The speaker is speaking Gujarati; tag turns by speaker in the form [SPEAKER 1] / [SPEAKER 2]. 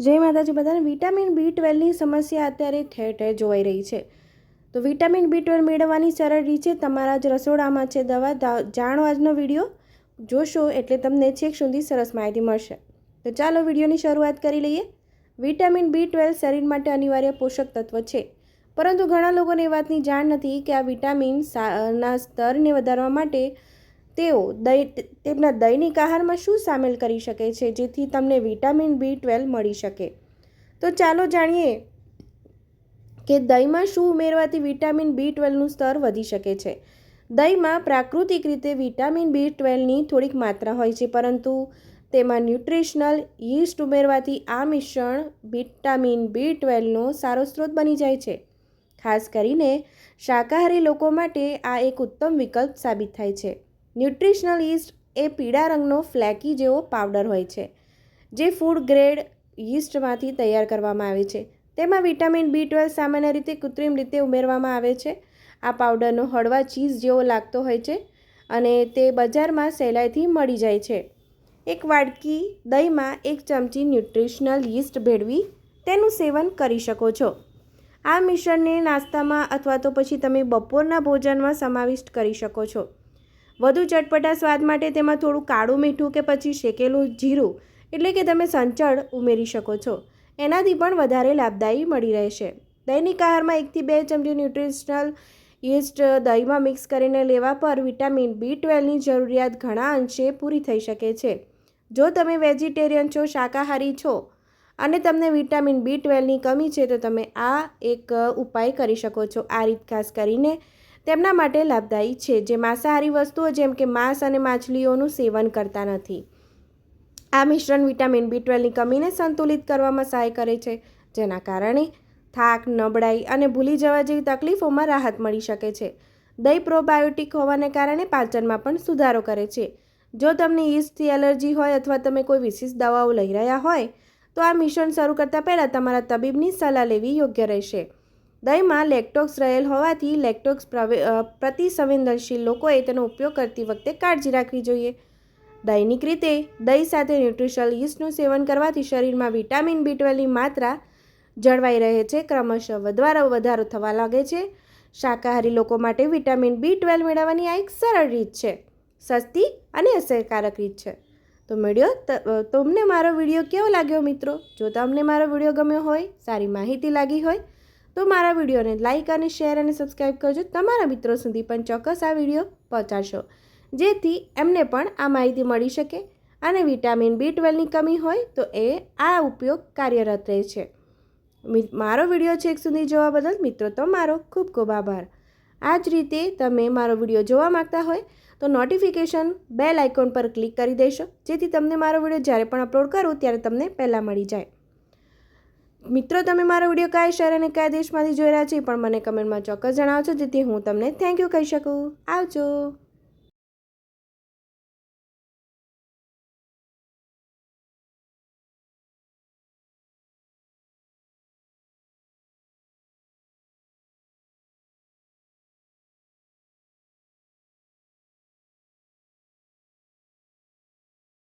[SPEAKER 1] જય માતાજી બધાને। વિટામિન B12ની સમસ્યા અત્યારે ઠેર ઠેર જોવાઈ રહી છે। તો વિટામિન B12 મેળવવાની સરળ રીત છે તમારા જ રસોડામાં છે દવા। જાણો આજનો વિડીયો જોશો એટલે તમને છેક સુધી સરસ માહિતી મળશે। તો ચાલો વિડીયોની શરૂઆત કરી લઈએ। વિટામિન B12 શરીર માટે અનિવાર્ય પોષક તત્વ છે, પરંતુ ઘણા લોકોને એ વાતની જાણ નથી કે આ વિટામિનના સ્તરને વધારવા માટે તેઓ તેમના દૈનિક આહારમાં શું સામેલ કરી શકે છે જેથી તમને વિટામિન B12 મળી શકે। તો ચાલો જાણીએ કે દહીંમાં શું ઉમેરવાથી વિટામિન B12નું સ્તર વધી શકે છે। દહીંમાં પ્રાકૃતિક રીતે વિટામિન B12ની થોડીક માત્રા હોય છે, પરંતુ તેમાં ન્યુટ્રિશનલ યીસ્ટ ઉમેરવાથી આ મિશ્રણ વિટામિન B12નો સારો સ્ત્રોત બની જાય છે। ખાસ કરીને શાકાહારી લોકો માટે આ એક ઉત્તમ વિકલ્પ સાબિત થાય છે। ન્યુટ્રિશનલ યીસ્ટ એ પીળા રંગનો ફ્લેકી જેવો પાવડર હોય છે, જે ફૂડ ગ્રેડ યીસ્ટમાંથી તૈયાર કરવામાં આવે છે। તેમાં વિટામિન B12 સામાન્ય રીતે કૃત્રિમ રીતે ઉમેરવામાં આવે છે। આ પાવડરનો હળવા ચીઝ જેવો લાગતો હોય છે અને તે બજારમાં સહેલાઈથી મળી જાય છે। એક વાડકી દહીંમાં 1 ચમચી ન્યુટ્રિશનલ યીસ્ટ ભેળવી તેનું સેવન કરી શકો છો। આ મિશ્રણને નાસ્તામાં અથવા તો પછી તમે બપોરના ભોજનમાં સમાવિષ્ટ કરી શકો છો। વધુ ચટપટા સ્વાદ માટે તેમાં થોડું કાળું મીઠું કે પછી શેકેલું જીરું એટલે કે તમે સંચળ ઉમેરી શકો છો। એનાથી પણ વધારે લાભદાયી મળી રહેશે। દૈનિક આહારમાં 1 થી 2 ચમચી ન્યુટ્રિશનલ યીસ્ટ દહીંમાં મિક્સ કરીને લેવા પર વિટામિન B12ની જરૂરિયાત ઘણા અંશે પૂરી થઈ શકે છે। જો તમે વેજીટેરિયન છો, શાકાહારી છો અને તમને વિટામિન B12ની કમી છે, તો તમે આ એક ઉપાય કરી શકો છો। આ રીત ખાસ કરીને તેમના માટે લાભદાયી છે જે માંસાહારી વસ્તુઓ જેમ કે માંસ અને માછલીઓનું સેવન કરતા નથી। આ મિશ્રણ વિટામિન B12ની કમીને સંતુલિત કરવામાં સહાય કરે છે, જેના કારણે થાક, નબળાઈ અને ભૂલી જવા જેવી તકલીફોમાં રાહત મળી શકે છે। દહીં પ્રોબાયોટિક હોવાને કારણે પાચનમાં પણ સુધારો કરે છે। જો તમને યીસ્ટથી એલર્જી હોય અથવા તમે કોઈ વિશેષ દવાઓ લઈ રહ્યા હોય તો આ મિશ્રણ શરૂ કરતાં પહેલાં તમારા તબીબની સલાહ લેવી યોગ્ય રહેશે। દહીંમાં લેક્ટોઝ રહેલ હોવાથી લેક્ટોઝ પ્રતિસંવેદનશીલ લોકોએ તેનો ઉપયોગ કરતી વખતે કાળજી રાખવી જોઈએ। દૈનિક રીતે દહીં સાથે ન્યુટ્રિશનલ યીસ્ટનું સેવન કરવાથી શરીરમાં વિટામિન B12ની માત્રા જળવાઈ રહે છે, ક્રમશઃ વધારો થવા લાગે છે। શાકાહારી લોકો માટે વિટામિન B12 મેળવવાની આ એક સરળ રીત છે, સસ્તી અને અસરકારક રીત છે। તો તમને મારો વિડીયો કેવો લાગ્યો મિત્રો? જો તમને મારો વિડીયો ગમ્યો હોય, સારી માહિતી લાગી હોય તો મારા વિડીયોને લાઇક અને શેર અને સબસ્ક્રાઈબ કરજો। તમારા મિત્રો સુધી પણ ચોક્કસ આ વિડીયો પહોંચાડશો, જેથી એમને પણ આ માહિતી મળી શકે અને વિટામિન B12ની કમી હોય તો એ આ ઉપયોગ કાર્યરત રહે છે। મારો વિડીયો છેક સુધી જોવા બદલ મિત્રો તમારો ખૂબ ખૂબ આભાર। આ જ રીતે તમે મારો વિડીયો જોવા માગતા હોય તો નોટિફિકેશન બેલ આઇકોન પર ક્લિક કરી દેશો, જેથી તમને મારો વિડીયો જ્યારે પણ અપલોડ કરું ત્યારે તમને પહેલાં મળી જાય। મિત્રો, તમે મારો વિડીયો કયા શહેર અને કયા દેશમાંથી જોઈ રહ્યા છો એ પણ મને કમેન્ટમાં ચોક્કસ જણાવજો, જેથી હું તમને થેન્ક યુ કહી શકું। આવજો।